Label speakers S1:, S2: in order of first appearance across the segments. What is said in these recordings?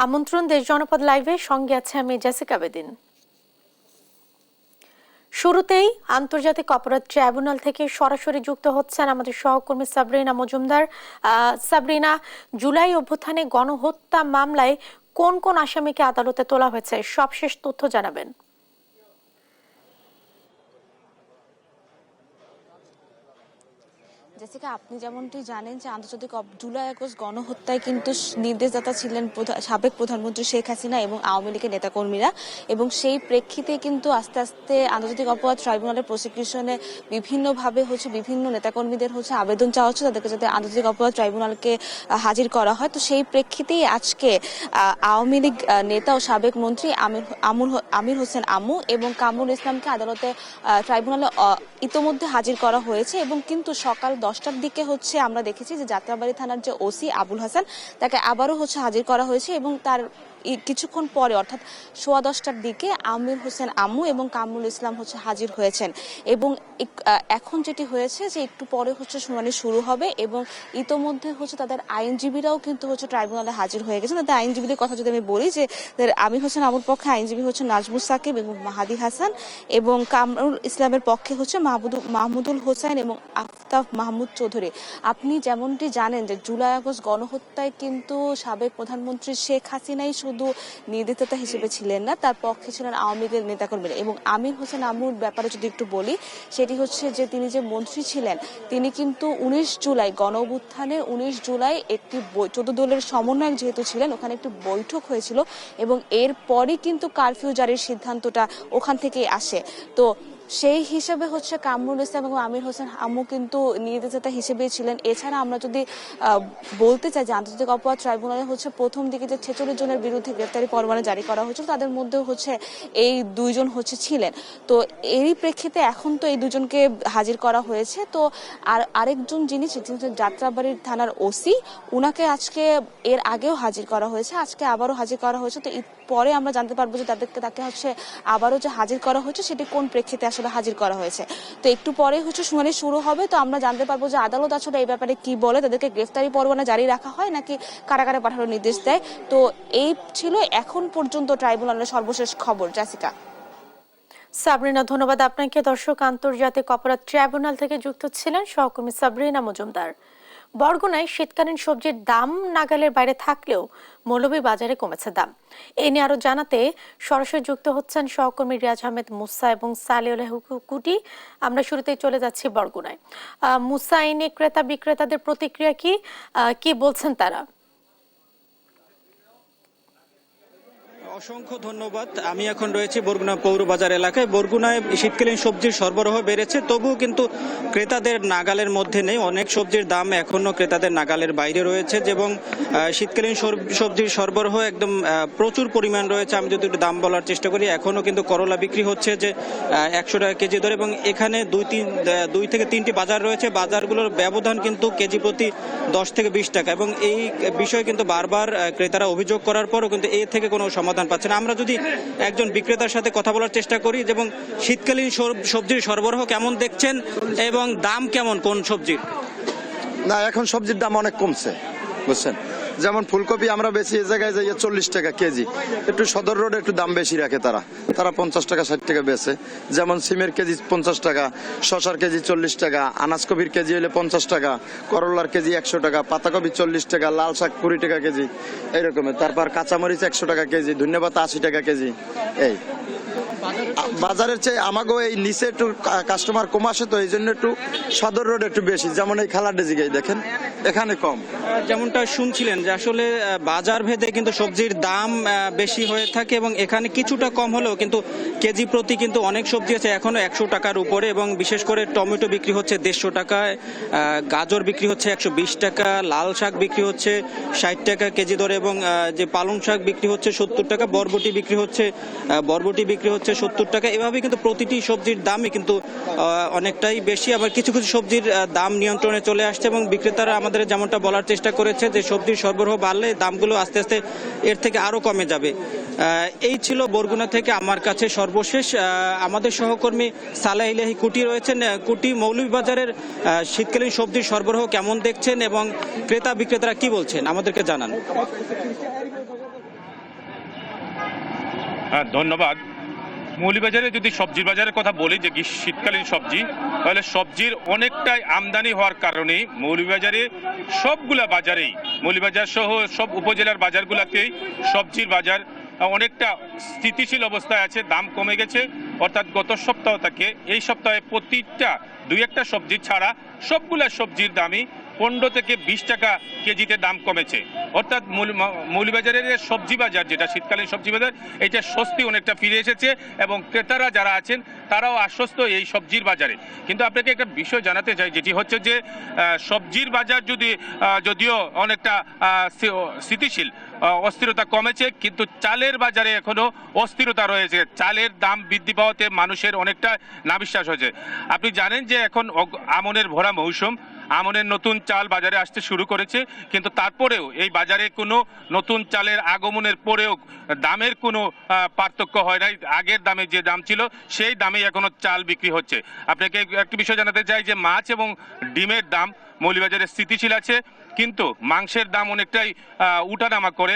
S1: আমন্ত্রণ দেশ জনপদ লাইভে, সঙ্গে আছে আমি জেসিকা বেদিন। শুরুতেই আন্তর্জাতিক অপরাধ ট্রাইব্যুনাল থেকে সরাসরি যুক্ত হচ্ছেন আমাদের সহকর্মী সাবরিনা মজুমদার। সাবরিনা, জুলাই অভ্যুত্থানে গণহত্যা মামলায় কোন কোন আসামিকে আদালতে তোলা হয়েছে, সবশেষ তথ্য জানাবেন।
S2: জেসিকা, আপনি যেমনটি জানেন যে আন্তর্জাতিক জুলাই আগস্ট গণহত্যায় কিন্তু নির্দেশদাতা ছিলেন সাবেক প্রধানমন্ত্রী শেখ হাসিনা এবং আওয়ামী লীগের নেতাকর্মীরা, এবং সেই প্রেক্ষিতে কিন্তু আস্তে আস্তে আন্তর্জাতিক অপরাধ ট্রাইব্যুনালের প্রসিকিউশনে বিভিন্নভাবে বিভিন্ন নেতাকর্মীদের আবেদন চাওয়া হচ্ছে তাদেরকে যাতে আন্তর্জাতিক অপরাধ ট্রাইব্যুনালকে হাজির করা হয়। তো সেই প্রেক্ষিতেই আজকে আওয়ামী লীগ নেতা ও সাবেক মন্ত্রী আমির হোসেন আমু এবং কামরুল ইসলামকে আদালতে ট্রাইব্যুনালে ইতোমধ্যে হাজির করা হয়েছে। এবং কিন্তু সকাল 10টার দিকে আমরা দেখেছি যে যাত্রাবাড়ি থানার যে ওসি আবুল হাসান, তাকে আবারও হাজির করা হয়েছে এবং তার কিছুক্ষণ পরে অর্থাৎ 10:15টার দিকে আমির হোসেন আমু এবং কামরুল ইসলাম হাজির হয়েছেন। এবং এখন যেটি হয়েছে যে একটু পরে শুনানি শুরু হবে এবং ইতোমধ্যে তাদের আইনজীবীরাও কিন্তু ট্রাইব্যুনালে হাজির হয়ে গেছেন। তাদের আইনজীবীদের কথা যদি আমি বলি, যে আমির হোসেন আমুর পক্ষে আইনজীবী নাজমুস সাকিব এবং মাহাদি হাসান, এবং কামরুল ইসলামের পক্ষে মাহমুদুল হোসেন এবং আফতাব মাহমুদ চৌধুরী। আপনি যেমনটি জানেন যে জুলাই আগস্ট গণহত্যায় কিন্তু সাবেক প্রধানমন্ত্রী শেখ হাসিনাই শুধু নির্দেশদাতা হিসেবে ছিলেন না, তার পক্ষে ছিলেন আওয়ামী লীগের নেতাকর্মীরা। এবং আমির হোসেন আমুর ব্যাপারে যদি একটু বলি, সেটি যে তিনি যে মন্ত্রী ছিলেন, তিনি কিন্তু 19 জুলাই গণ অভ্যুত্থানে 19 জুলাই একটি 14 দলের সমন্বয়ক যেহেতু ছিলেন, ওখানে একটি বৈঠক হয়েছিল এবং এরপরই কিন্তু কারফিউ জারির সিদ্ধান্তটা ওখান থেকেই আসে। তো সেই হিসেবে কামরুল ইসলাম এবং আমির হোসেন আমু কিন্তু নির্দেশদাতা হিসেবে ছিলেন। এছাড়া আমরা যদি বলতে চাই যে আন্তর্জাতিক অপরাধ ট্রাইব্যুনালে প্রথম দিকে যে 46 জনের বিরুদ্ধে গ্রেফতারি পরোয়ানা জারি করা হয়েছিল, তাদের মধ্যে এই 2 জন ছিলেন। তো এরই প্রেক্ষিতে এখন তো এই 2 জনকে হাজির করা হয়েছে। তো আরেকজন যিনি যাত্রাবাড়ির থানার ওসি, উনাকে আজকে এর আগেও হাজির করা হয়েছে, আজকে আবারও হাজির করা হয়েছে। তো পরে আমরা জানতে পারবো যে তাকে আবারও যে হাজির করা হয়েছে সেটি কোন প্রেক্ষিতে হাজির করা হয়েছে। তো একটু পরে শুনানি শুরু হবে, তো আমরা জানতে পারবো যে আদালত আসলে এই ব্যাপারে কি বলে, তাদেরকে গ্রেফতারি পরোয়ানা জারি রাখা হয় নাকি কারাগারে পাঠানোর নির্দেশ দেয়। তো এই ছিল এখন পর্যন্ত ট্রাইব্যুনালের সর্বশেষ খবর। জাসিকা।
S1: সাবরিনা, ধন্যবাদ আপনাকে। দর্শক, আন্তর্জাতিক অপরাধ ট্রাইব্যুনাল থেকে যুক্ত ছিলেন সহকর্মী সাবরিনা মজুমদার। বরগুনায় শীতকালীন সবজির দাম নাগালের বাইরে থাকলেও মৌলভীবাজারে কমেছে দাম। এ নিয়ে আরো জানাতে সরাসরি যুক্ত হচ্ছেন সহকর্মী রিয়াজ আহমেদ মুসা এবং সালেউল কুটি। আমরা শুরুতেই চলে যাচ্ছি বরগুনায়। মুসা, এই নিয়ে ক্রেতা বিক্রেতাদের প্রতিক্রিয়া কি বলছেন তারা?
S3: অসংখ্য ধন্যবাদ। আমি এখন রয়েছি বরগুনা পৌর বাজার এলাকায়। বরগুনায় শীতকালীন সবজির সরবরাহ বেড়েছে, তবুও কিন্তু ক্রেতাদের নাগালের মধ্যে নেই। অনেক সবজির দাম এখনো ক্রেতাদের নাগালের বাইরে রয়েছে এবং শীতকালীন সবজির সরবরাহ একদম প্রচুর পরিমাণ রয়েছে। আমি যদি একটু দাম বলার চেষ্টা করি, এখনো কিন্তু করলা বিক্রি হচ্ছে যে 100 টাকা কেজি ধরে, এবং এখানে 2 থেকে 3টি বাজার রয়েছে। বাজারগুলোর ব্যবধান কিন্তু কেজি প্রতি 10 থেকে 20 টাকা, এবং এই বিষয়ে কিন্তু বারবার ক্রেতারা অভিযোগ করার পরও কিন্তু এ থেকে কোনো সমাধান পাচ্ছে না। আমরা যদি একজন বিক্রেতার সাথে কথা বলার চেষ্টা করি, এবং শীতকালীন সবজির সরবরাহ কেমন দেখছেন এবং দাম কেমন কোন সবজির?
S4: না, এখন সবজির দাম অনেক কমছে, বুঝছেন। যেমন ফুলকপি আমরা বেশি এই জায়গায় যাই 40 টাকা কেজি, একটু সদর রোডে একটু দাম বেশি রাখে তারা 50 টাকা 60 টাকা বেচে। যেমন সিমের কেজি 50 টাকা, শশার কেজি 40 টাকা, আনাজ কপির কেজি হলে 50 টাকা, করলার কেজি 100 টাকা, পাতাকপি 40 টাকা, লাল শাক 20 টাকা কেজি, এইরকমের। তারপর কাঁচামরিচ 100 টাকা কেজি, ধন্যপাতা 80 টাকা কেজি। এই বাজারের চেয়ে আমাকেও এই নিচে একটু কাস্টমার কম আসে, তো এই জন্য একটু সদর রোড একটু বেশি। যেমন এই খালাডে জিগাই দেখেন, এখানে কম।
S3: যেমনটা শুনছিলেন যে আসলে বাজার ভেদে কিন্তু সবজির দাম বেশি হয়ে থাকে, এবং এখানে কিছুটা কম হলেও কিন্তু কেজি প্রতি কিন্তু অনেক সবজি আছে এখনো 100 টাকার উপরে, এবং বিশেষ করে টমেটো বিক্রি হচ্ছে 150 টাকায়, গাজর বিক্রি হচ্ছে 120 টাকা, লাল শাক বিক্রি হচ্ছে 60 টাকা কেজি ধরে, এবং যে পালং শাক বিক্রি হচ্ছে 70 টাকা, বরবটি বিক্রি হচ্ছে 70 টাকা। এভাবে কিন্তু প্রতিটি সবজির দামই কিন্তু অনেকটাই বেশি। আবার কিছু কিছু সবজির দাম নিয়ন্ত্রণে চলে আসছে, এবং বিক্রেতারা আমাদের যেমনটা বলার চেষ্টা করেছে যে সবজির সরবরাহ বাড়লে দামগুলো আস্তে আস্তে এর থেকে আরো কমে যাবে। এই ছিল বরগুনা থেকে আমার কাছে সর্বশেষ। আমাদের সহকর্মী সালেউল কুটি রয়েছেন। কুটি, মৌলভীবাজারের শীতকালীন সবজির সরবরাহ কেমন দেখছেন এবং ক্রেতা বিক্রেতারা কি বলছেন আমাদেরকে জানান।
S5: হ্যাঁ, ধন্যবাদ। মৌলভীবাজারে যদি সবজির বাজারের কথা বলি, যে শীতকালীন সবজি, তাহলে সবজির অনেকটাই আমদানি হওয়ার কারণে মৌলভীবাজারে সবগুলা বাজারেই, মৌলভীবাজার সহ সব উপজেলার বাজারগুলোতেই সবজির বাজার অনেকটা স্থিতিশীল অবস্থায় আছে, দাম কমে গেছে। অর্থাৎ গত সপ্তাহ থেকে এই সপ্তাহে প্রতিটা দুই একটা সবজি ছাড়া সবগুলা সবজির দামই 15 থেকে 20 টাকা কেজিতে দাম কমেছে। অর্থাৎ মৌলভীবাজারের যে সবজি বাজার, যেটা শীতকালীন সবজি বাজার, এটা স্বস্তি অনেকটা ফিরে এসেছে এবং ক্রেতারা যারা আছেন তারাও আশ্বস্ত এই সবজির বাজারে। কিন্তু আপনাকে একটা বিষয় জানাতে চাই, যেটি হচ্ছে যে সবজির বাজার যদিও অনেকটা স্থিতিশীল, অস্থিরতা কমেছে, কিন্তু চালের বাজারে এখনো অস্থিরতা রয়েছে। চালের দাম বৃদ্ধি পাওয়াতে মানুষের অনেকটা নাবিশ্বাস হয়েছে। আপনি জানেন যে এখন আমনের ভরা মৌসুম, আমনের নতুন চাল বাজারে আসতে শুরু করেছে, কিন্তু তারপরেও এই বাজারে কোনো নতুন চালের আগমনের পরেও দামের কোনো পার্থক্য হয় নাই। আগের দামে যে দাম ছিল সেই দামেই এখনো চাল বিক্রি হচ্ছে। আপনাকে একটি বিষয় জানাতে চাই যে মাছ এবং ডিমের দাম মৌলভীবাজারে স্থিতিশীল আছে, কিন্তু মাংসের দাম অনেকটাই উঠানামা করে।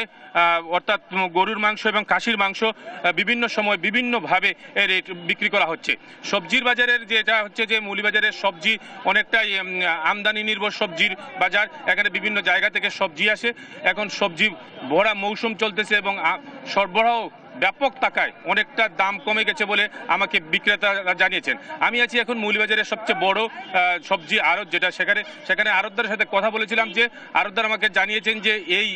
S5: অর্থাৎ গরুর মাংস এবং খাসির মাংস বিভিন্ন সময় বিভিন্নভাবে রেট বিক্রি করা হচ্ছে। সবজির বাজারের যেটা হচ্ছে যে মৌলভীবাজারের সবজি অনেকটাই আমদানি নির্ভর সবজির বাজার। এখানে বিভিন্ন জায়গা থেকে সবজি আসে। এখন সবজি ভরা মৌসুম চলতেছে এবং সরবরাহ ব্যাপক টাকায় অনেকটা দাম কমে গেছে বলে আমাকে বিক্রেতারা জানিয়েছেন। আমি আছি এখন মৌলভীবাজারের সবচেয়ে বড় সবজি আড়ত, যেটা সেখানে আড়তদারের সাথে কথা বলেছিলাম, যে আড়তদার আমাকে জানিয়েছেন যে এই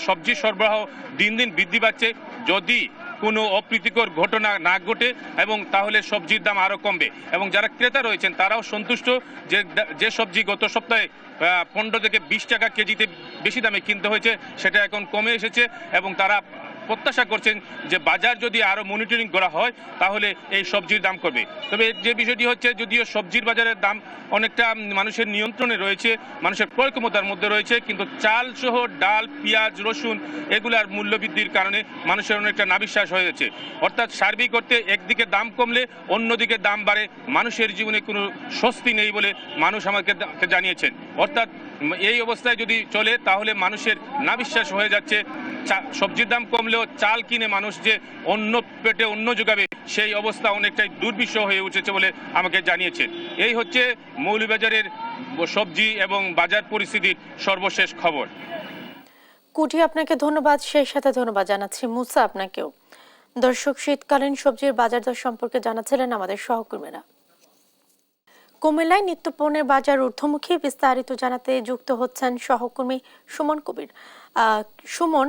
S5: সবজি সরবরাহ দিন দিন বৃদ্ধি পাচ্ছে। যদি কোনো অপ্রীতিকর ঘটনা না ঘটে এবং তাহলে সবজির দাম আরও কমবে, এবং যারা ক্রেতা রয়েছেন তারাও সন্তুষ্ট যে সবজি গত সপ্তাহে 15 থেকে 20 টাকা কেজিতে বেশি দামে কিনতে হয়েছে সেটা এখন কমে এসেছে, এবং তারা প্রত্যাশা করছেন যে বাজার যদি আরও মনিটরিং করা হয় তাহলে এই সবজির দাম কমবে। তবে যে বিষয়টি হচ্ছে, যদিও সবজির বাজারের দাম অনেকটা মানুষের নিয়ন্ত্রণে রয়েছে, মানুষের ক্রয় ক্ষমতার মধ্যে রয়েছে, কিন্তু চাল সহ ডাল, পেঁয়াজ, রসুন এগুলার মূল্য বৃদ্ধির কারণে মানুষের অনেকটা নাবিশ্বাস হয়ে যাচ্ছে। অর্থাৎ সার্বিক করতে একদিকে দাম কমলে অন্যদিকে দাম বাড়ে, মানুষের জীবনে কোনো স্বস্তি নেই বলে মানুষ আমাকে জানিয়েছেন। অর্থাৎ এই অবস্থায় যদি চলে তাহলে মানুষের নাবিশ্বাস হয়ে যাচ্ছে। সবজির দাম কমলেও চাল কিনে মানুষ যে অন্য পেটে অন্য যোগাবে, সেই অবস্থা অনেকটাই দুর্বিষহ হয়ে উঠেছে বলে আমাকে জানিয়েছে। এই হচ্ছে মৌলভীবাজারের সবজি এবং বাজার পরিস্থিতির সর্বশেষ খবর।
S1: কুটি, আপনাকে ধন্যবাদ। সেই সাথে ধন্যবাদ জানাচ্ছি মুসা আপনাকেও। দর্শক, শীতকালীন সবজির বাজার দর সম্পর্কে জানাচ্ছিলেন আমাদের সহকর্মীরা। কুমিল্লায় নিত্যপণ্যের বাজার ঊর্ধ্বমুখী, বিস্তারিত জানাতে যুক্ত হচ্ছেন সহকর্মী সুমন কবির। সুমন,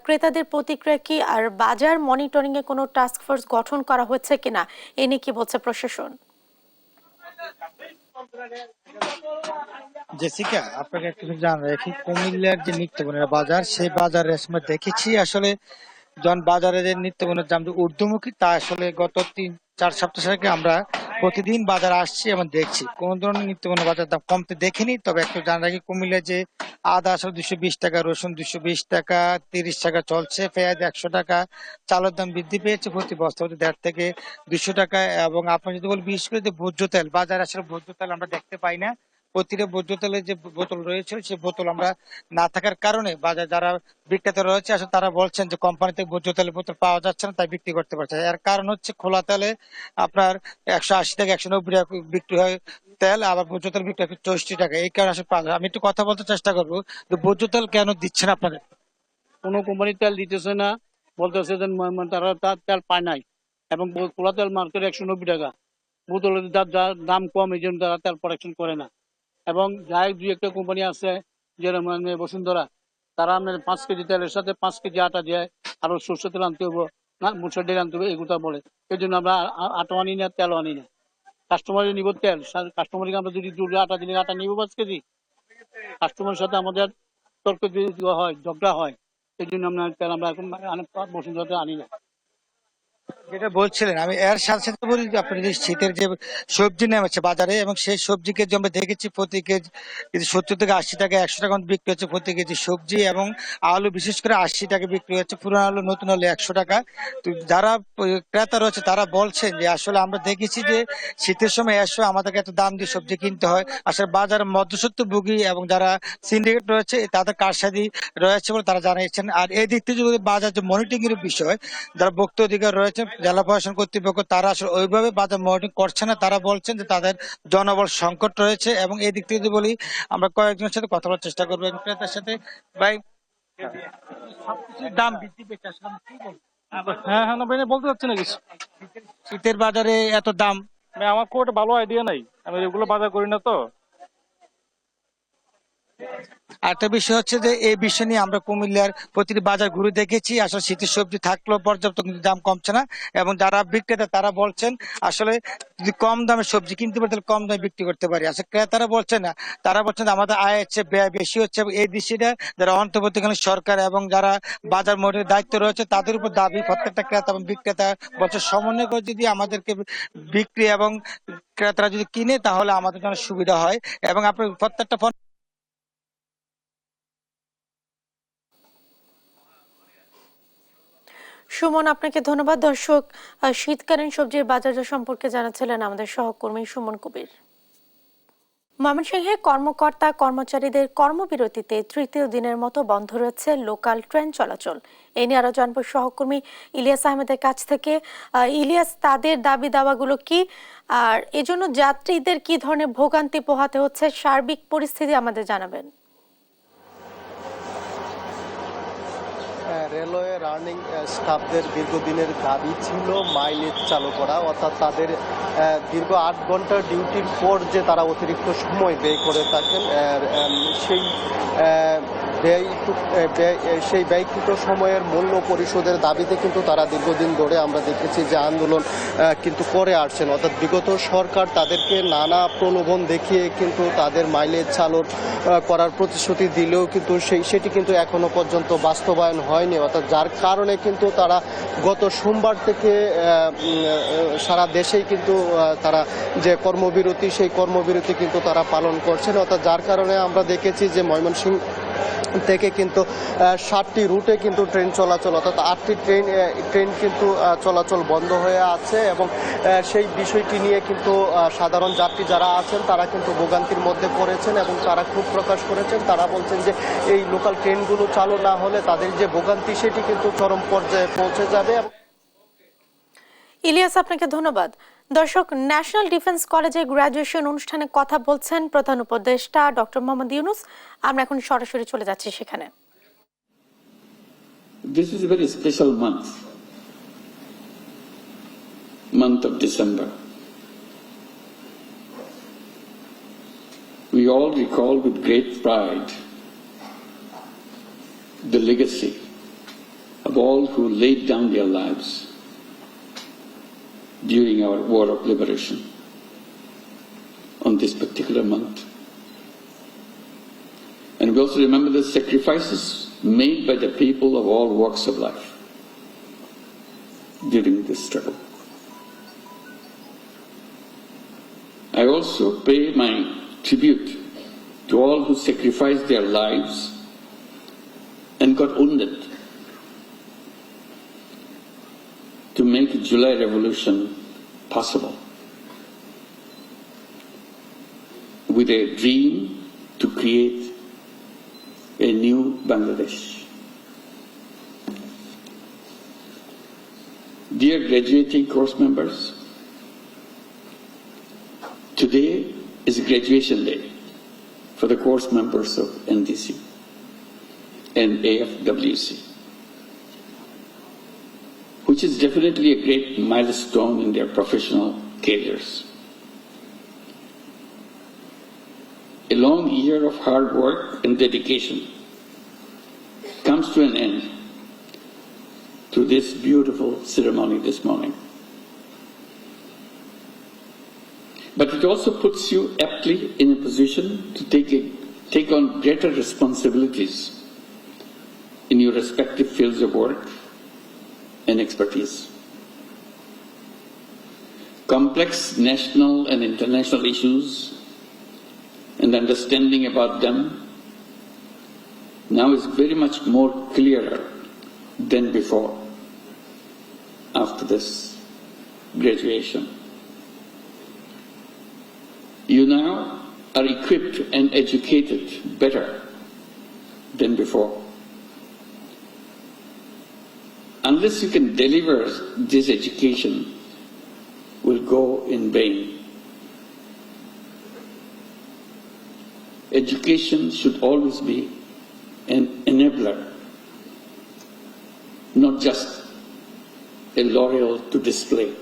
S1: ক্রেতাদের প্রতিক্রিয়া কি, আর বাজার মনিটরিং এ কোনো টাস্ক ফোর্স গঠন করা হয়েছে কিনা, এ নিয়ে কি বলছে প্রশাসন?
S6: জেসিকা, আপনাকে একটু জানা রাখি, কুমিল্লার যে নিত্যপণ্যের বাজার, সেই বাজারের সময় দেখেছি আসলে যখন বাজারে যে নিত্যপণ্যের দাম ঊর্ধ্বমুখী, তা আসলে গত 3-4 সপ্তাহ থেকে আমরা প্রতিদিন বাজারে আসছি এবং দেখছি কোন ধরনের নিত্যপণ্য বাজার দাম কমতে দেখিনি। তবে একটু জানা রাখি, কুমিল্লার যে আদা আসলে 220 টাকা, রসুন 220 টাকা, 30 টাকা চলছে, পেঁয়াজ 100 টাকা, চালের দাম বৃদ্ধি পেয়েছে প্রতি বস্তা হতে 1.5 থেকে 200 টাকা। এবং আপনি যদি বলেন বিশেষ করে যে ভোজ্য তেল, বাজারে আসলে ভোজ্য তেল আমরা দেখতে পাই না। প্রতিটা ভোজ্য তেলের যে বোতল রয়েছে সেই বোতল আমরা না থাকার কারণে বাজার যারা বিক্রেতা রয়েছে আসলে তারা বলছেন যে কোম্পানি থেকে ভোজ্য তেলের বোতল পাওয়া যাচ্ছে না, তাই বিক্রি করতে পারছে। এর কারণ হচ্ছে খোলা তেলে আপনার 180 থেকে 190 টাকা বিক্রি হয় তেল, আবার ভোজ্য তেল বিক্রি হয় 64 টাকা। এই কারণে আসলে আমি একটু কথা বলতে চেষ্টা করবো যে ভোজ্য তেল কেন দিচ্ছেন আপনাদের?
S7: কোনো কোম্পানি তেল দিতেছে না, বলতেছে যে তারা তার তেল পায় নাই, এবং খোলা তেল মার্কেট 190 টাকা, বোতলের দাম কম, এই জন্য তারা তেল প্রোডাকশন করে না। এবং যাই 2-1টা কোম্পানি আছে যেরকম বসুন্ধরা, তারা 5 কেজি তেলের সাথে 5 কেজি আটা দিয়ে আরো সরষের তেল আনতে হবো, না মুসুর ডাল আনতে হবে, এগুলো বলে। এই জন্য আমরা আটাও আনি না, তেলও আনি না। কাস্টমারের নিব তেল, কাস্টমারকে আমরা যদি আটা দিলে আটা নিবো 5 কেজি, কাস্টমারের সাথে আমাদের তর্ক হয়, ঝগড়া হয়। এই জন্য আমরা তেল আমরা এখন বসুন্ধরাতে আনি না।
S6: যেটা বলছিলেন আমি এর সাথে সাথে বলি যে আপনার যে শীতের যে সবজি নেমেছে বাজারে এবং সেই সবজি কেজি আমরা দেখেছি প্রতি কেজি 70 থেকে 80 টাকা 100 টাকা মতো বিক্রি হচ্ছে প্রতি কেজি সবজি, এবং আলু বিশেষ করে 80 টাকা বিক্রি হচ্ছে, পুরান আলু নতুন আলু 100 টাকা। তো যারা ক্রেতা রয়েছে তারা বলছেন যে আসলে আমরা দেখেছি যে শীতের সময় এসে আমাদেরকে এত দাম দিয়ে সবজি কিনতে হয়, আসলে বাজার মধ্যস্বত্বভোগী এবং যারা সিন্ডিকেট রয়েছে তাদের কারসাজি রয়েছে বলে তারা জানিয়েছেন। আর এই দিক থেকে যদি বাজার যে মনিটরিং এর বিষয়, যারা ভোক্তা অধিকার রয়েছে জেলা প্রশাসন কর্তৃপক্ষ তারা আসলে ওইভাবে বাজার মনিটরিং করছে না। তারা বলছেন যে তাদের জনবল সংকট রয়েছে, এবং এই দিক থেকে যদি বলি আমরা কয়েকজনের সাথে কথা বলার চেষ্টা করবো এবং ক্রেতার সাথে। ভাই, সবকিছুর দাম বৃদ্ধি পেয়েছে, আসলে আমি কি বলবো?
S8: হ্যাঁ হ্যাঁ, না ভাই, না বলতে চাচ্ছি না কিছু।
S6: শীতের বাজারে এত দাম।
S8: ভাই, আমার খুব একটা ভালো আইডিয়া নাই, আমি এগুলো বাজার করি না তো।
S6: আরেকটা বিষয় হচ্ছে যে এই বিষয় নিয়ে আমরা কুমিল্লার প্রতিটি বাজার ঘুরে দেখেছি, আসলে শীতের সবজি থাকলেও পর্যাপ্ত কিন্তু দাম কমছে না, এবং যারা বিক্রেতা তারা বলছেন আসলে যদি কম দামে সবজি কিনতে পারি তাহলে কম দামে বিক্রি করতে পারি। আসলে ক্রেতারা বলছেন না, তারা বলছেন আমাদের আয় হচ্ছে ব্যয় বেশি হচ্ছে, এবং এই বিষয়টা যারা অন্তর্বর্তীকালীন সরকার এবং যারা বাজার মোড়ের দায়িত্ব রয়েছে তাদের উপর দাবি। প্রত্যেকটা ক্রেতা এবং বিক্রেতা বলছে সমন্বয় করে যদি আমাদেরকে বিক্রি এবং ক্রেতারা যদি কিনে তাহলে আমাদের জন্য সুবিধা হয়, এবং আপনার প্রত্যেকটা
S1: সুমন, আপনাকে ধন্যবাদ। দর্শক, শীতকালীন সবজির বাজার সম্পর্কে জানাচ্ছিলেন আমাদের সহকর্মী সুমন কবির। ময়মনসিংহে কর্মকর্তা কর্মচারীদের কর্মবিরতিতে তৃতীয় দিনের মতো বন্ধ রয়েছে লোকাল ট্রেন চলাচল। এ নিয়ে আরো জানবো সহকর্মী ইলিয়াস আহমেদের কাছ থেকে। ইলিয়াস, তাদের দাবি দাওয়াগুলো কি, আর এজন্য যাত্রীদের কি ধরনের ভোগান্তি পোহাতে হচ্ছে, সার্বিক পরিস্থিতি আমাদের জানাবেন।
S9: রেলওয়ে রানিং স্টাফদের দীর্ঘদিনের দাবি ছিল মাইলেজ চালু করা, অর্থাৎ তাদের দীর্ঘ 8 ঘন্টার ডিউটির পর যে তারা অতিরিক্ত সময় ব্যয় করে থাকেন সেই সেই ব্যয়কৃত সময়ের মূল্য পরিশোধের দাবিতে কিন্তু তারা দীর্ঘদিন ধরে আমরা দেখেছি যে আন্দোলন কিন্তু করে আসছেন। অর্থাৎ বিগত সরকার তাদেরকে নানা প্রলোভন দেখিয়ে কিন্তু তাদের মাইলেজ চালু করার প্রতিশ্রুতি দিলেও কিন্তু সেটি কিন্তু এখনো পর্যন্ত বাস্তবায়ন হয়নি। অর্থাৎ যার কারণে কিন্তু তারা গত সোমবার থেকে সারা দেশেই কিন্তু তারা যে কর্মবিরতি সেই কর্মবিরতি কিন্তু তারা পালন করছেন। অর্থাৎ যার কারণে আমরা দেখেছি যে ময়মনসিংহ থেকে কিন্তু 7টি রুটে কিন্তু ট্রেন চলাচল, অর্থাৎ 8টি ট্রেন কিন্তু চলাচল বন্ধ হয়ে আছে, এবং সেই বিষয়টি নিয়ে কিন্তু সাধারণ যাত্রী যারা আছেন তারা কিন্তু ভোগান্তির মধ্যে পড়েছেন এবং তারা ক্ষোভ প্রকাশ করেছেন। তারা বলছেন যে এই লোকাল ট্রেনগুলো চালু না হলে তাদের যে ভোগান্তি সেটি কিন্তু চরম পর্যায়ে পৌঁছে যাবে।
S1: ইলিয়াস, আপনাকে ধন্যবাদ। দর্শক, ন্যাশনাল ডিফেন্স কলেজে গ্র্যাজুয়েশন অনুষ্ঠানে কথা বলছেন প্রধান উপদেষ্টা ডক্টর মোহাম্মদ ইউনূস। আমরা এখন সরাসরি চলে যাচ্ছি সেখানে।
S10: This is a very special month of December. We all recall with great pride the legacy of all who laid down their lives during our war of liberation on this particular month. And we also remember the sacrifices made by the people of all walks of life during this struggle. I also pay my tribute to all who sacrificed their lives and got wounded to make July Revolution possible, with a dream to create a new Bangladesh. Dear graduating course members, today is graduation day for the course members of NDC and AFWC, which is definitely a great milestone in their professional careers. A long year of hard work and dedication comes to an end through this beautiful ceremony this morning. But it also puts you aptly in a position to take on greater responsibilities in your respective fields of work and expertise. complex national and international issues and understanding about them now is very much more clearer than before after this graduation. You now are equipped and educated better than before. Unless you can deliver this education, will go in vain. Education should always be an enabler, not just a laurel to display.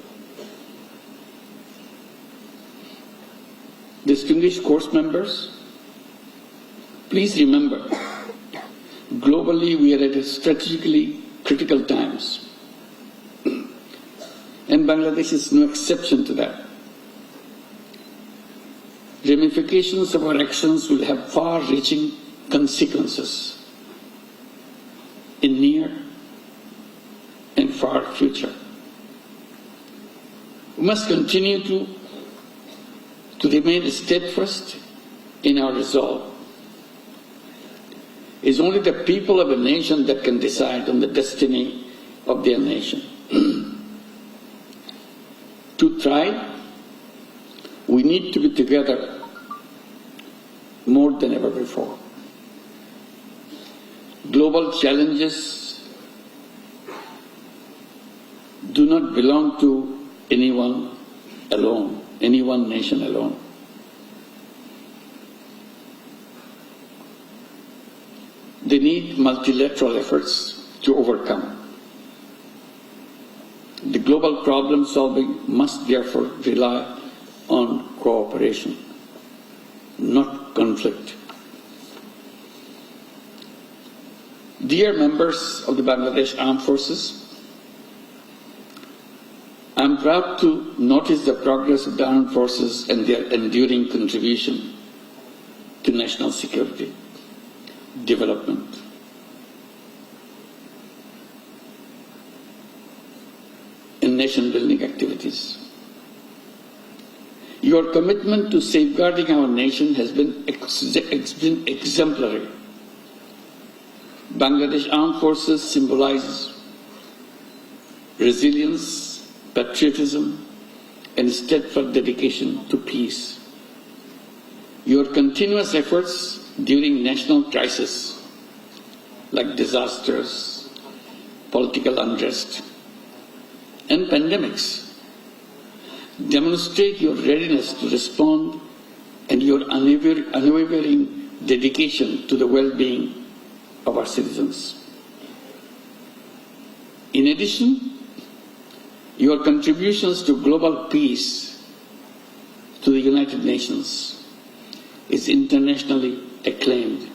S10: Distinguished course members, please remember, globally we are at a strategically critical times, and Bangladesh is no exception to that. Ramifications of our actions will have far-reaching consequences in near and far future. We must continue to remain steadfast in our resolve. It's only the people of a nation that can decide on the destiny of their nation. To try, we need to be together more than ever before. Global challenges do not belong to anyone alone, any one nation alone. They need multilateral efforts to overcome. The global problem solving must therefore rely on cooperation, not conflict. Dear members of the Bangladesh Armed Forces, I am proud to notice the progress of the armed forces and their enduring contribution to national security, development. And nation-building activities. Your commitment to safeguarding our nation has been exemplary. Bangladesh Armed Forces symbolizes resilience, patriotism, and steadfast dedication to peace. Your continuous efforts during national crises like disasters, political unrest, and pandemics demonstrate your readiness to respond and your unwavering dedication to the well-being of our citizens. In addition, your contributions to global peace to the United Nations is internationally acclaimed.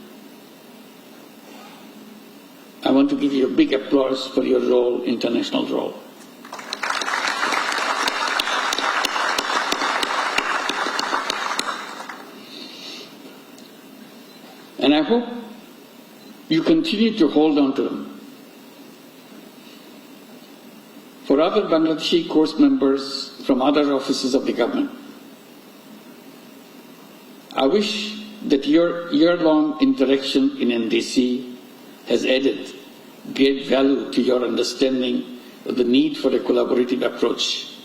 S10: I want to give you a big applause for your role, international role. And I hope you continue to hold on to them. For other Bangladeshi course members from other offices of the government, I wish that your year-long interaction in NDC has added great value to your understanding of the need for a collaborative approach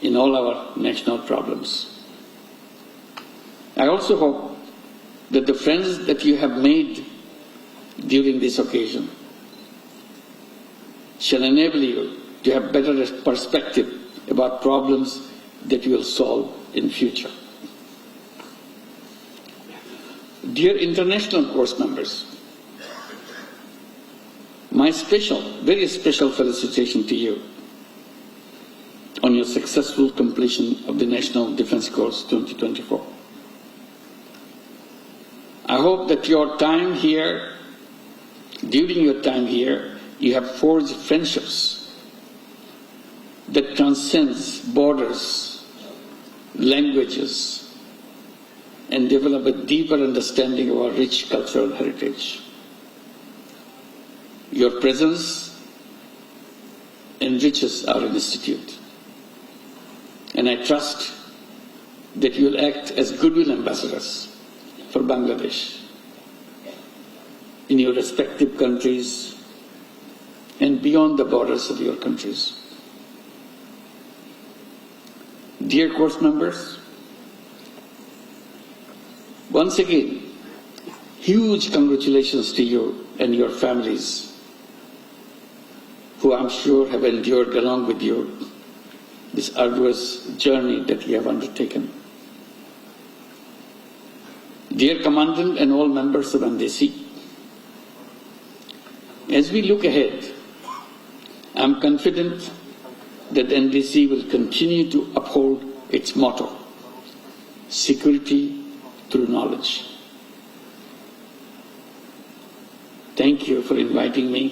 S10: in all our national problems. I also hope that the friends that you have made during this occasion shall enable you to have better perspective about problems that you will solve in future. Dear international course members, my very special felicitation to you on your successful completion of the National Defense Course 2024. I hope that during your time here, you have forged friendships that transcends borders, languages, and develop a deeper understanding of our rich cultural heritage. Your presence enriches our institute, and I trust that you will act as goodwill ambassadors for Bangladesh in your respective countries and beyond the borders of your countries. Dear course members, once again, huge congratulations to you and your families, who I'm sure have endured along with you this arduous journey that you have undertaken. Dear Commandant and all members of NDC, as we look ahead, I'm confident that NDC will continue to uphold its motto, security through knowledge. Thank you for inviting me,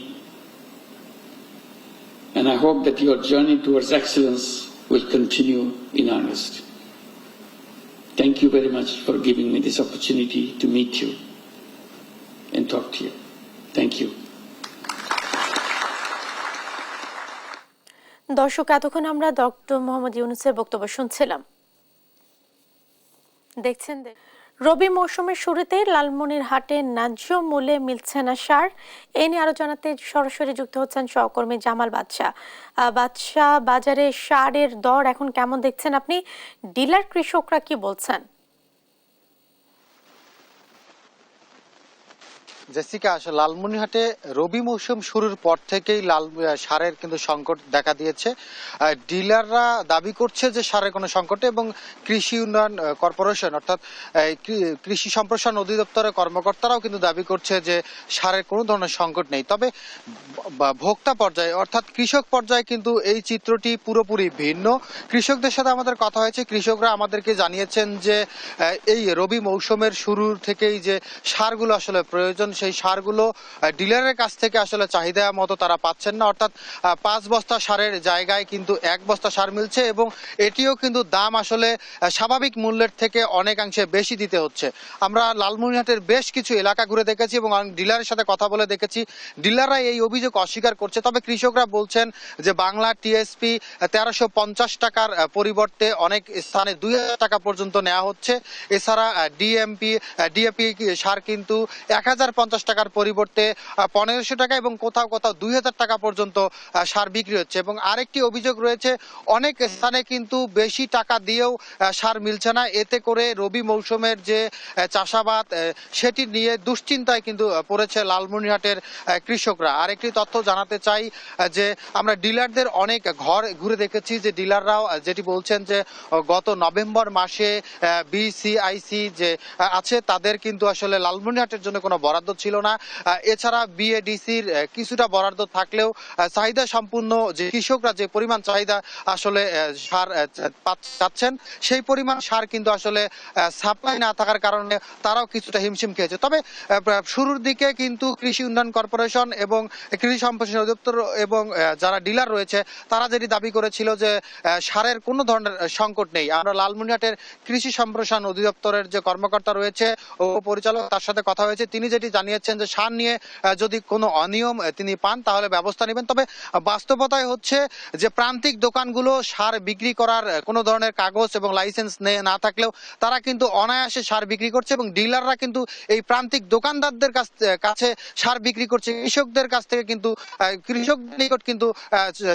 S10: and I hope that your journey towards excellence will continue in earnest. Thank you very much for giving me this opportunity to meet you and talk to you. Thank you.
S1: দর্শক, এতক্ষণ আমরা doctor Mohammad ইউনূসের বক্তব্য শুনছিলাম। দেখছেন রবি মৌসুমের শুরুতেই লালমনিরহাটে ন্যায্য মূল্যে মিলছে না সার। এ নিয়ে আরো জানাতে সরাসরি যুক্ত হচ্ছেন সহকর্মী জামাল বাদশা। বাদশা, বাজারে সারের দর এখন কেমন দেখছেন আপনি? ডিলার কৃষকরা কি বলছেন?
S6: জেসিকা, আসলে লালমনিরহাটে রবি মৌসুম শুরুর পর থেকেই সারের কিন্তু সংকট দেখা দিয়েছে। ডিলাররা দাবি করছে যে সারের কোনো সংকট, এবং কৃষি উন্নয়ন কর্পোরেশন অর্থাৎ কৃষি সম্প্রসারণ অধিদপ্তরের কর্মকর্তারাও কিন্তু দাবি করছে যে সারের কোনো ধরনের সংকট নেই। তবে ভোক্তা পর্যায়ে অর্থাৎ কৃষক পর্যায়ে কিন্তু এই চিত্রটি পুরোপুরি ভিন্ন। কৃষকদের সাথে আমাদের কথা হয়েছে, কৃষকরা আমাদেরকে জানিয়েছেন যে এই রবি মৌসুমের শুরুর থেকেই যে সারগুলো আসলে প্রয়োজন, সেই সারগুলো ডিলারের কাছ থেকে আসলে চাহিদা মতো তারা পাচ্ছেন না। অর্থাৎ 5 বস্তা সারের জায়গায় কিন্তু 1 বস্তা সার মিলছে, এবং এটিও কিন্তু দাম আসলে স্বাভাবিক মূল্যের থেকে অনেকাংশে বেশি দিতে হচ্ছে। আমরা লালমনিরহাটের বেশ কিছু এলাকা ঘুরে দেখেছি এবং ডিলারের সাথে কথা বলে দেখেছি, ডিলাররা এই অভিযোগ অস্বীকার করছে। তবে কৃষকরা বলছেন যে বাংলা টিএসপি 1350 টাকার পরিবর্তে অনেক স্থানে 2000 টাকা পর্যন্ত নেওয়া হচ্ছে। এছাড়া ডিএপি সার কিন্তু 1050 টাকার পরিবর্তে 1500 টাকা এবং কোথাও কোথাও 2000 টাকা পর্যন্ত সার বিক্রি হচ্ছে। এবং আরেকটি অভিযোগ রয়েছে, অনেক স্থানে কিন্তু বেশি টাকা দিয়েও সার মিলছে না। এতে করে রবি মৌসুমের যে চাষাবাদ সেটি নিয়ে দুশ্চিন্তায় কিন্তু পড়েছে লালমনিরহাটের কৃষকরা। আরেকটি তথ্য জানাতে চাই যে আমরা ডিলারদের অনেক ঘর ঘুরে দেখেছি, যে ডিলাররাও যেটি বলছেন যে গত নভেম্বর মাসে বিসিআইসি যে আছে তাদের কিন্তু আসলে লালমনিরহাটের জন্য কোনো বরাদ্দ ছিল না। এছাড়া বিএডিসির কিছুটা বরাদ্দ থাকলেও চাহিদা সম্পূর্ণ যে কৃষকরা যে পরিমাণ চাহিদা আসলে সার চাচ্ছেন, সেই পরিমাণ সার কিন্তু আসলে সাপ্লাই না থাকার কারণে তারাও কিছুটা হিমশিম খেয়েছে। তবে শুরুর দিকে কিন্তু কৃষি উন্নয়ন কর্পোরেশন এবং কৃষি সম্প্রসারণ অধিদপ্তর এবং যারা ডিলার রয়েছে তারা যেটি দাবি করেছিল যে সারের কোনো ধরনের সংকট নেই। আমরা লালমনিরহাটের কৃষি সম্প্রসারণ অধিদপ্তরের যে কর্মকর্তা রয়েছে ও পরিচালক, তার সাথে কথা হয়েছে, তিনি যেটি জানিয়েছেন যে সার নিয়ে যদি কোনো অনিয়ম তিনি পান তাহলে ব্যবস্থা নেবেন। তবে বাস্তবতায় হচ্ছে যে প্রান্তিক দোকানগুলো সার বিক্রি করার কোনো ধরনের কাগজ এবং লাইসেন্স না থাকলেও তারা কিন্তু অনায়াসে সার বিক্রি করছে, এবং ডিলাররা কিন্তু এই প্রান্তিক দোকানদারদের কাছে সার বিক্রি করছে। কৃষকদের কাছ থেকে কিন্তু কৃষকদের নিকট কিন্তু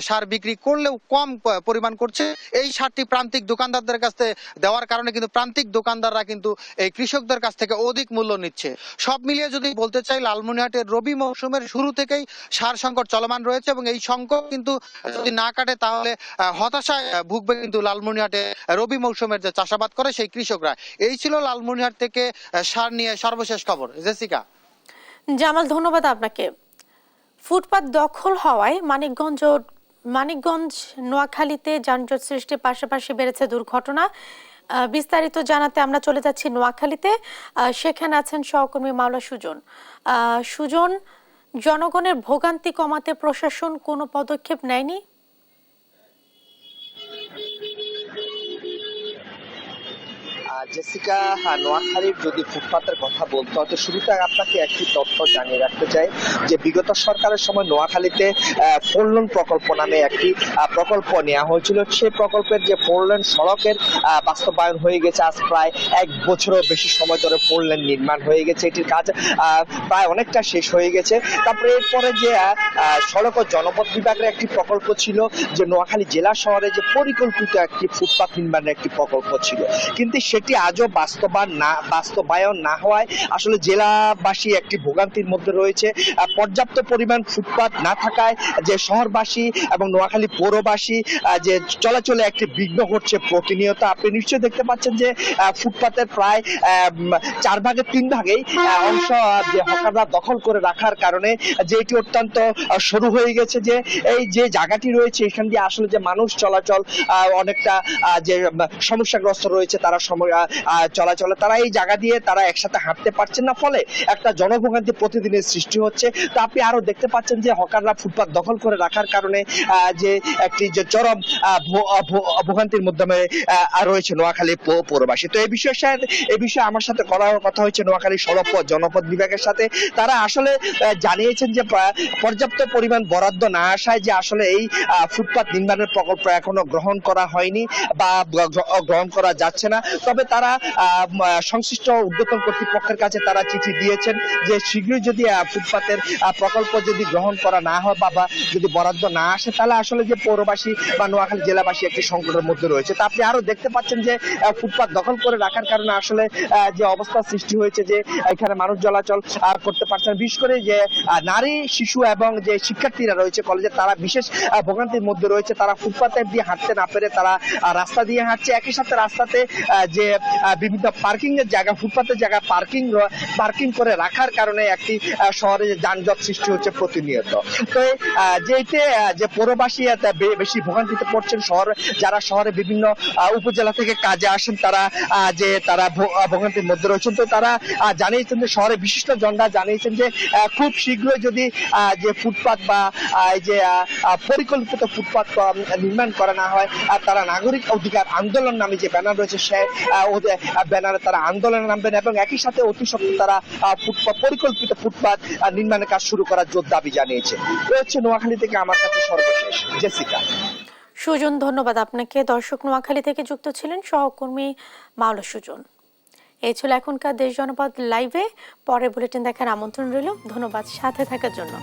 S6: সার বিক্রি করলেও কম পরিমাণ করছে। এই সারটি প্রান্তিক দোকানদারদের কাছে দেওয়ার কারণে কিন্তু প্রান্তিক দোকানদাররা কিন্তু এই কৃষকদের কাছ থেকে অধিক মূল্য নিচ্ছে। সব মিলিয়ে যদি বলতে চাই, লালমনিরহাটের রবি মৌসুমের শুরু থেকেই সার সংকট চলমান রয়েছে, এবং এই সংকট কিন্তু যদি না কাটে তাহলে হতাশায় ভুগবে কিন্তু লালমনিরহাটে রবি মৌসুমের যে চাষাবাদ করে সেই কৃষকরা। এই ছিল লালমনিরহাট থেকে সার নিয়ে সর্বশেষ খবর। জেসিকা।
S1: জামাল, ধন্যবাদ আপনাকে। ফুটপাত দখল হওয়ায় মানিকগঞ্জ নোয়াখালীতে যানজট সৃষ্টির পাশাপাশি বেড়েছে দুর্ঘটনা। বিস্তারিত জানাতে আমরা চলে যাচ্ছি নোয়াখালীতে। সেখানে আছেন সহকর্মী মাওলা সুজন। সুজন, জনগণের ভোগান্তি কমাতে প্রশাসন কোনো পদক্ষেপ নেয়নি?
S11: জেসিকা, নোয়াখালীর যদি ফুটপাতের কথা বলতে হয় তো শুরুতে আপনাকে একটি তথ্য জানিয়ে রাখতে চাই যে বিগত সরকারের সময় নোয়াখালীতে 4 লেন প্রকল্প নামে একটি প্রকল্প নেওয়া হয়েছিল। সেই প্রকল্পের যে 4 লেন সড়কের বাস্তবায়ন হয়ে গেছে, আজ প্রায় 1 বছরও বেশি সময় ধরে 4 লেন নির্মাণ হয়ে গেছে। এটির কাজ প্রায় অনেকটা শেষ হয়ে গেছে। তারপরে এরপরে যে সড়ক ও জনপথ বিভাগের একটি প্রকল্প ছিল, যে নোয়াখালী জেলা শহরে যে পরিকল্পিত একটি ফুটপাত নির্মাণের একটি প্রকল্প ছিল, কিন্তু সেটি আজও বাস্তবায়ন না হওয়ায় আসলে জেলাবাসী একটি ভোগান্তির মধ্যে রয়েছে। পর্যাপ্ত পরিমাণ ফুটপাত না থাকায় যে শহরবাসী এবং নোয়াখালী পৌরবাসী যে চলাচলে একটি বিঘ্ন ঘটছে প্রতিনিয়ত। আপনি নিশ্চয়ই দেখতে পাচ্ছেন যে ফুটপাতের প্রায় 4 ভাগের 3 ভাগেই অংশ যে হকাররা দখল করে রাখার কারণে যে এটি অত্যন্ত সরু হয়ে গেছে। যে এই যে জায়গাটি রয়েছে এখান দিয়ে আসলে যে মানুষ চলাচল অনেকটা যে সমস্যাগ্রস্ত রয়েছে, তারা চলাচলে তারা এই জায়গা দিয়ে তারা একসাথে হাঁটতে পারছেন না, ফলে একটা জনভোগান্তি প্রতিদিনের সৃষ্টি হচ্ছে। তো আপনি আরো দেখতে পাচ্ছেন যে হকাররা ফুটপাত দখল করে রাখার কারণে যে একটি যে চরম ভোগান্তির মাধ্যমে রয়েছে নোয়াখালী পৌরবাসী। তো এই বিষয়ে আমার সাথে কথা হয়েছে নোয়াখালী সড়ক ও জনপথ বিভাগের সাথে। তারা আসলে জানিয়েছেন যে পর্যাপ্ত পরিমাণ বরাদ্দ না আসায় যে আসলে এই ফুটপাত নির্মাণের প্রকল্প এখনো গ্রহণ করা হয়নি বা গ্রহণ করা যাচ্ছে না। তবে তারা সংশ্লিষ্ট ঊর্ধ্বতন কর্তৃপক্ষের কাছে তারা চিঠি দিয়েছেন যে শীঘ্রই যদি ফুটপাতের প্রকল্প যদি গ্রহণ করা না হয় বা যদি বরাদ্দ না আসে, তাহলে আসলে যে পৌরবাসী বা নোয়াখালী জেলাবাসী একটি সংকটের মধ্যে রয়েছে। তা আপনি আরো দেখতে পাচ্ছেন যে ফুটপাত দখল করে রাখার কারণে আসলে যে অবস্থা সৃষ্টি হয়েছে যে এখানে মানুষ চলাচল করতে পারছেন, বিশেষ করে যে নারী, শিশু এবং যে শিক্ষার্থীরা রয়েছে কলেজে, তারা বিশেষ ভোগান্তির মধ্যে রয়েছে। তারা ফুটপাতে দিয়ে হাঁটতে না পেরে তারা রাস্তা দিয়ে হাঁটছে। একই সাথে রাস্তাতে যে বিভিন্ন পার্কিং এর জায়গা, ফুটপাতের জায়গা পার্কিং করে রাখার কারণে একটি শহরে যানজট সৃষ্টি হচ্ছে প্রতিনিয়ত। তো যেতে যে পৌরবাসী বেশি ভোগান্তিতে পড়ছেন, যারা শহরে বিভিন্ন উপজেলা থেকে কাজে আসেন তারা ভোগান্তির মধ্যে রয়েছেন। তো তারা জানিয়েছেন যে শহরে বিশিষ্ট জনরা জানিয়েছেন যে খুব শীঘ্রই যদি যে ফুটপাত বা যে পরিকল্পিত ফুটপাত নির্মাণ করা না হয়, তারা নাগরিক অধিকার আন্দোলন নামে যে ব্যানার রয়েছে সে ব্যানারে তারা আন্দোলনে নামবেন এবং একই সাথে অতি সত্ত্বর তারা পরিকল্পিত ফুটপাত নির্মাণের কাজ শুরু করার জোর দাবি জানিয়েছে। এ হচ্ছে নোয়াখালী থেকে আমার কাছে সর্বশেষ। জেসিকা।
S1: সুজন, ধন্যবাদ আপনাকে। দর্শক, নোয়াখালী থেকে যুক্ত ছিলেন সহকর্মী মাওলা সুজন। এই ছিল এখনকার দেশ জনপদ লাইভে। পরের বুলেটিন দেখার আমন্ত্রণ রইল। ধন্যবাদ সাথে থাকার জন্য।